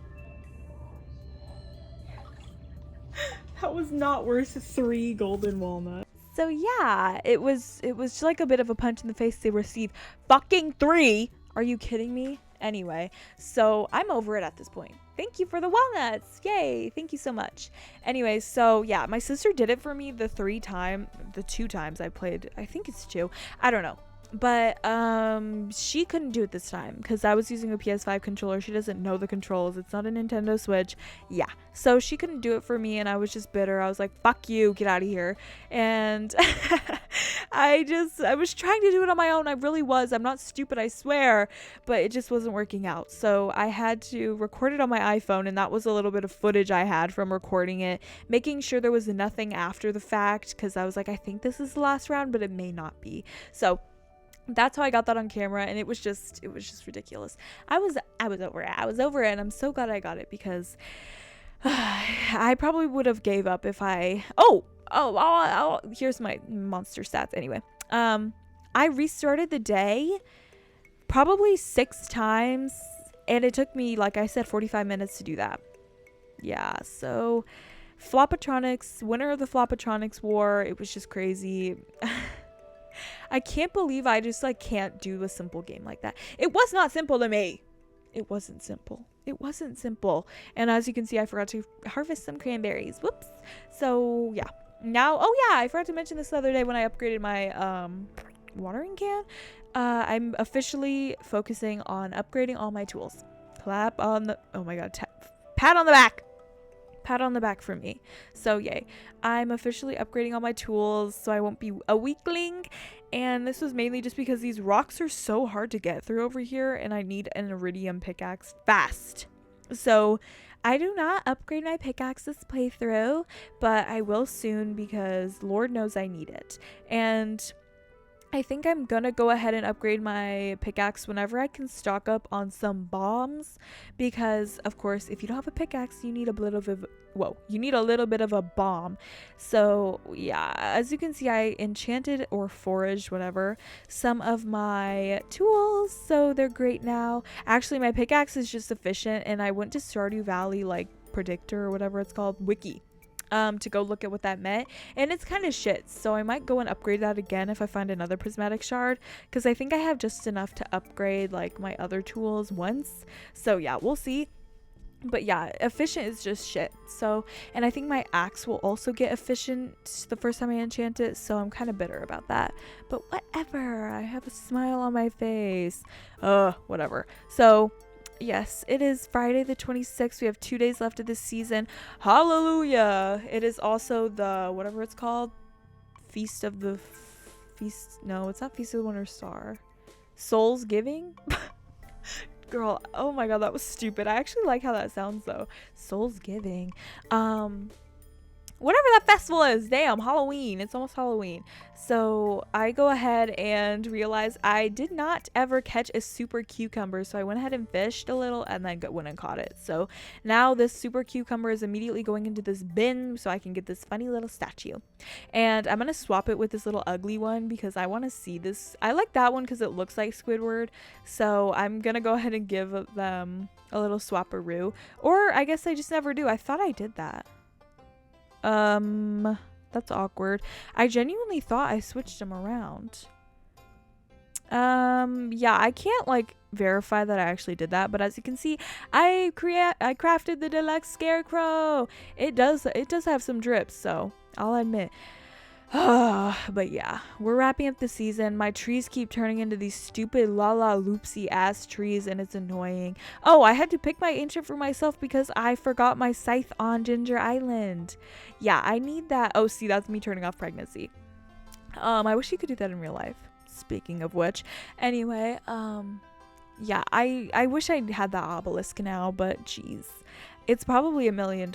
That was not worth 3 golden walnuts. So yeah, it was like a bit of a punch in the face to receive fucking 3. Are you kidding me? Anyway, so I'm over it at this point. Thank you for the walnuts. Yay. Thank you so much. Anyway, so yeah, my sister did it for me the 2 times I played. I think it's 2. I don't know. But she couldn't do it this time because I was using a PS5 controller. She doesn't know the controls. It's not a Nintendo Switch. Yeah, so she couldn't do it for me, and I was just bitter. I was like, fuck you, get out of here. And I was trying to do it on my own. I really was. I'm not stupid, I swear, but it just wasn't working out. So I had to record it on my iPhone, and that was a little bit of footage I had from recording it, making sure there was nothing after the fact, because I was like, I think this is the last round, but it may not be. So that's how I got that on camera, and it was just ridiculous. I was over it, and I'm so glad I got it, because I probably would have gave up if Here's my monster stats anyway. I restarted the day probably 6 times, and it took me, like I said, 45 minutes to do that. Yeah, so Flopatronics, winner of the Flopatronics war, it was just crazy. I can't believe I just like can't do a simple game like that. It was not simple to me. It wasn't simple. It wasn't simple. And as you can see, I forgot to harvest some cranberries. Whoops. So yeah. Now, oh yeah, I forgot to mention this the other day when I upgraded my watering can. I'm officially focusing on upgrading all my tools. Clap on the, oh my god, pat on the back. Pat on the back for me. So yay. I'm officially upgrading all my tools so I won't be a weakling. And this was mainly just because these rocks are so hard to get through over here and I need an iridium pickaxe fast. So I do not upgrade my pickaxe this playthrough, but I will soon because Lord knows I need it. And I think I'm gonna go ahead and upgrade my pickaxe whenever I can stock up on some bombs, because of course if you don't have a pickaxe you need a little bit of a bomb. So yeah, as you can see, I enchanted or foraged whatever some of my tools, so they're great now. Actually my pickaxe is just efficient, and I went to Stardew Valley like predictor or whatever it's called wiki to go look at what that meant, and it's kind of shit, so I might go and upgrade that again if I find another prismatic shard, because I think I have just enough to upgrade like my other tools once. So yeah, we'll see. But yeah, efficient is just shit. So, and I think my axe will also get efficient the first time I enchant it, so I'm kind of bitter about that, but whatever, I have a smile on my face. Whatever. So yes, it is Friday the 26th. We have 2 days left of this season. Hallelujah. It is also the, whatever it's called, Feast of the Feast. No, it's not Feast of the Winter Star. Souls Giving? Girl, oh my god, that was stupid. I actually like how that sounds though. Souls Giving. Whatever that festival is. Damn, Halloween. It's almost Halloween. So I go ahead and realize I did not ever catch a super cucumber, so I went ahead and fished a little and then went and caught it. So now this super cucumber is immediately going into this bin so I can get this funny little statue, and I'm gonna swap it with this little ugly one because I want to see this. I like that one because it looks like Squidward, so I'm gonna go ahead and give them a little swapperoo, or I guess I just never do. I thought I did that. That's awkward. I genuinely thought I switched them around. Yeah, I can't like verify that I actually did that, but as you can see, I crafted the deluxe scarecrow. It does have some drips, so I'll admit. But yeah, we're wrapping up the season. My trees keep turning into these stupid loopsy ass trees, and it's annoying. Oh, I had to pick my ancient for myself because I forgot my scythe on Ginger Island. Yeah, I need that. Oh, see, that's me turning off pregnancy. I wish you could do that in real life. Speaking of which, anyway, yeah, I wish I had that obelisk now, but geez. It's probably $1 million,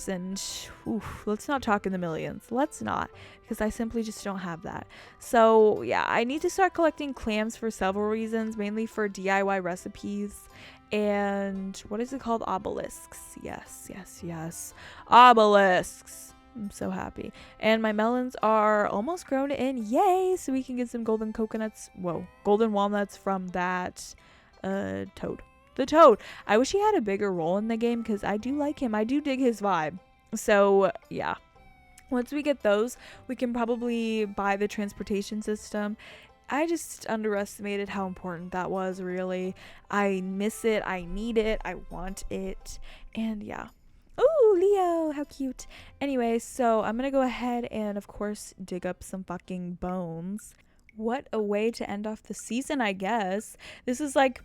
and oof, let's not talk in the millions. Let's not, because I simply just don't have that. So yeah, I need to start collecting clams for several reasons, mainly for DIY recipes. And what is it called? Obelisks. Yes, yes, yes. Obelisks. I'm so happy. And my melons are almost grown in. Yay! So we can get some golden coconuts. Whoa, golden walnuts from that toad. The toad. I wish he had a bigger role in the game because I do like him. I do dig his vibe. So yeah, once we get those, we can probably buy the transportation system. I just underestimated how important that was, really. I miss it. I need it. I want it. And yeah. Ooh, Leo, how cute. Anyway, so I'm gonna go ahead and of course dig up some fucking bones. What a way to end off the season, I guess. This is like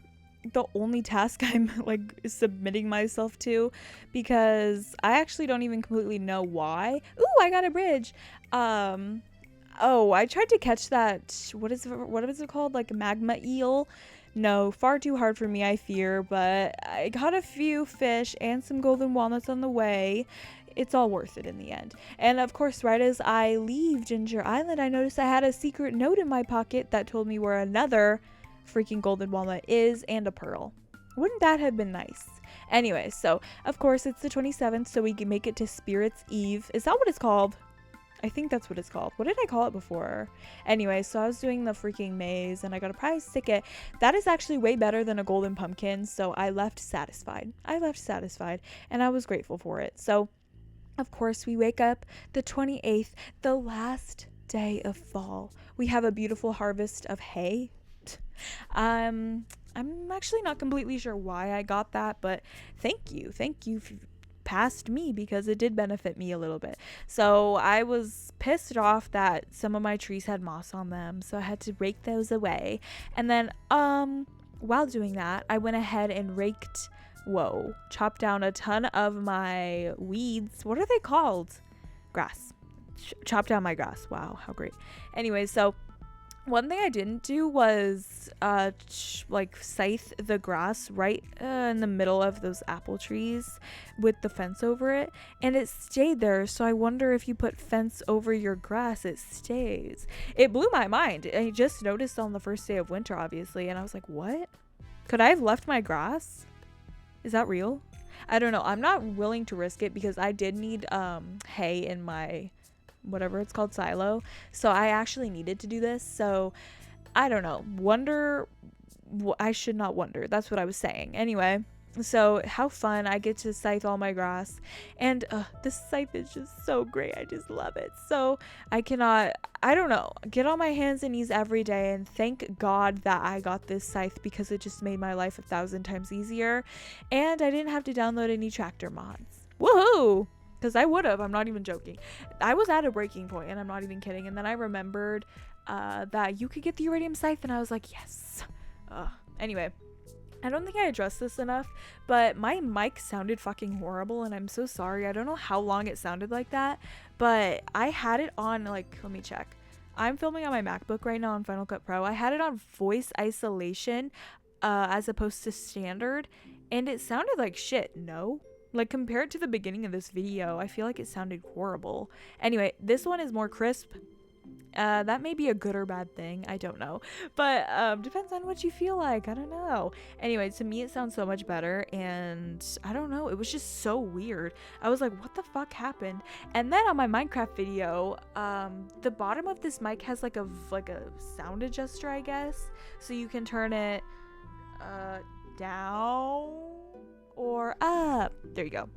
the only task I'm like submitting myself to, because I actually don't even completely know why. Ooh, I got a bridge. Oh, I tried to catch that, what is it called, like a magma eel. No, far too hard for me, I fear, but I got a few fish and some golden walnuts on the way. It's all worth it in the end. And of course, right as I leave Ginger Island, I noticed I had a secret note in my pocket that told me where another freaking golden walnut is, and a pearl. Wouldn't that have been nice? Anyway, so of course it's the 27th, so we can make it to Spirit's Eve. Is that what it's called? I think that's what it's called. What did I call it before? Anyway, so I was doing the freaking maze and I got a prize ticket. That is actually way better than a golden pumpkin, so I left satisfied. And I was grateful for it. So, of course, we wake up the 28th, the last day of fall. We have a beautiful harvest of hay. I'm actually not completely sure why I got that, but thank you past me, because it did benefit me a little bit. So I was pissed off that some of my trees had moss on them, so I had to rake those away. And then while doing that, I went ahead and chopped down a ton of my weeds. What are they called? Grass. Chopped down my grass. Wow, how great. Anyway, so one thing I didn't do was scythe the grass right in the middle of those apple trees with the fence over it, and it stayed there. So I wonder if you put fence over your grass, it stays. It blew my mind. I just noticed on the first day of winter, obviously, and I was like, what? Could I have left my grass? Is that real? I don't know. I'm not willing to risk it because I did need hay in my whatever it's called, silo, so I actually needed to do this. So I don't know, I should not wonder, that's what I was saying. Anyway, so how fun. I get to scythe all my grass, and this scythe is just so great. I just love it. So I don't know, get on my hands and knees every day and thank God that I got this scythe, because it just made my life 1,000 times easier, and I didn't have to download any tractor mods. Woohoo! Because I would have. I'm not even joking. I was at a breaking point, and I'm not even kidding. And then I remembered that you could get the iridium scythe, and I was like, yes. Anyway, I don't think I addressed this enough, but my mic sounded fucking horrible, and I'm so sorry. I don't know how long it sounded like that, but I had it on, let me check. I'm filming on my MacBook right now on Final Cut Pro. I had it on voice isolation as opposed to standard, and it sounded like shit. No? Compared to the beginning of this video, I feel like it sounded horrible. Anyway, this one is more crisp. That may be a good or bad thing. I don't know. But depends on what you feel like. I don't know. Anyway, to me, it sounds so much better. And I don't know. It was just so weird. I was like, what the fuck happened? And then on my Minecraft video, the bottom of this mic has like a sound adjuster, I guess. So you can turn it down or up. There you go.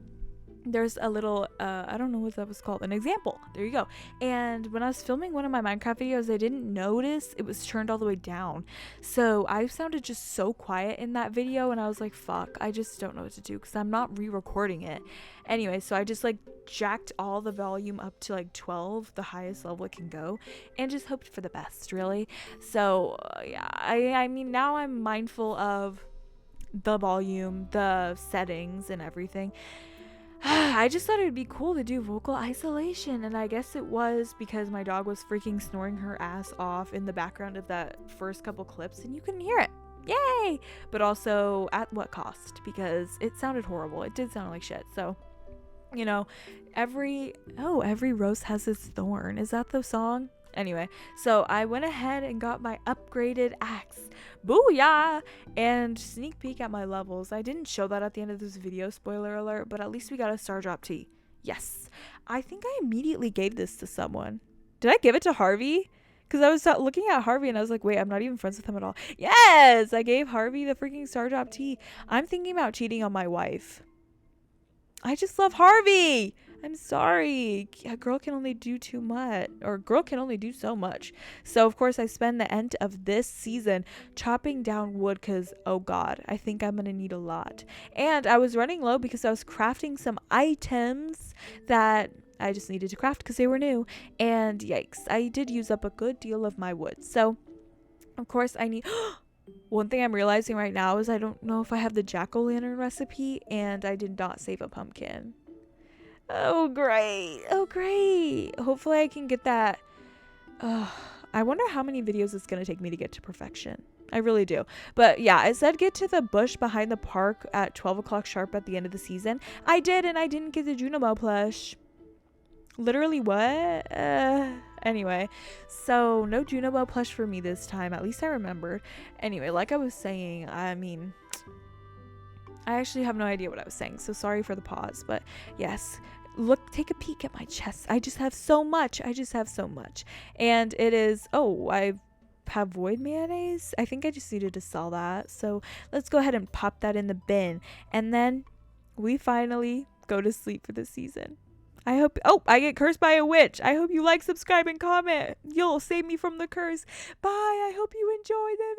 There's a little I don't know what that was called, an example. There you go. And when I was filming one of my Minecraft videos, I didn't notice it was turned all the way down, so I sounded just so quiet in that video, and I was like, fuck, I just don't know what to do because I'm not re-recording it. Anyway, so I just jacked all the volume up to 12, the highest level it can go, and just hoped for the best, really. So yeah, I mean, now I'm mindful of the volume, the settings, and everything. I just thought it would be cool to do vocal isolation, and I guess it was because my dog was freaking snoring her ass off in the background of that first couple clips, and you couldn't hear it. Yay! But also, at what cost? Because it sounded horrible. It did sound like shit. So, every rose has its thorn. Is that the song? Anyway, so I went ahead and got my upgraded axe. Booyah! And sneak peek at my levels. I didn't show that at the end of this video, spoiler alert, but at least we got a star drop tea. Yes. I think I immediately gave this to someone. Did I give it to Harvey? Because I was looking at Harvey and I was like, wait, I'm not even friends with him at all. Yes! I gave Harvey the freaking star drop tea. I'm thinking about cheating on my wife. I just love Harvey! I'm sorry. A girl can only do too much, or a girl can only do so much. So, of course, I spend the end of this season chopping down wood because, oh God, I think I'm going to need a lot. And I was running low because I was crafting some items that I just needed to craft because they were new. And yikes, I did use up a good deal of my wood. So, of course, I need... One thing I'm realizing right now is I don't know if I have the jack-o'-lantern recipe, and I did not save a pumpkin. Oh great. Hopefully I can get that. I wonder how many videos it's gonna take me to get to perfection. I really do. But yeah, I said get to the bush behind the park at 12 o'clock sharp at the end of the season. I did, and I didn't get the Junimo plush. Literally what? Anyway, so no Junimo plush for me this time. At least I remembered. Anyway, like I was saying, I mean, I actually have no idea what I was saying, so sorry for the pause. But yes, look, take a peek at my chest. I just have so much. And it is, oh, I have void mayonnaise. I think I just needed to sell that. So let's go ahead and pop that in the bin. And then we finally go to sleep for the season. I hope, oh, I get cursed by a witch. I hope you like, subscribe, and comment. You'll save me from the curse. Bye. I hope you enjoy the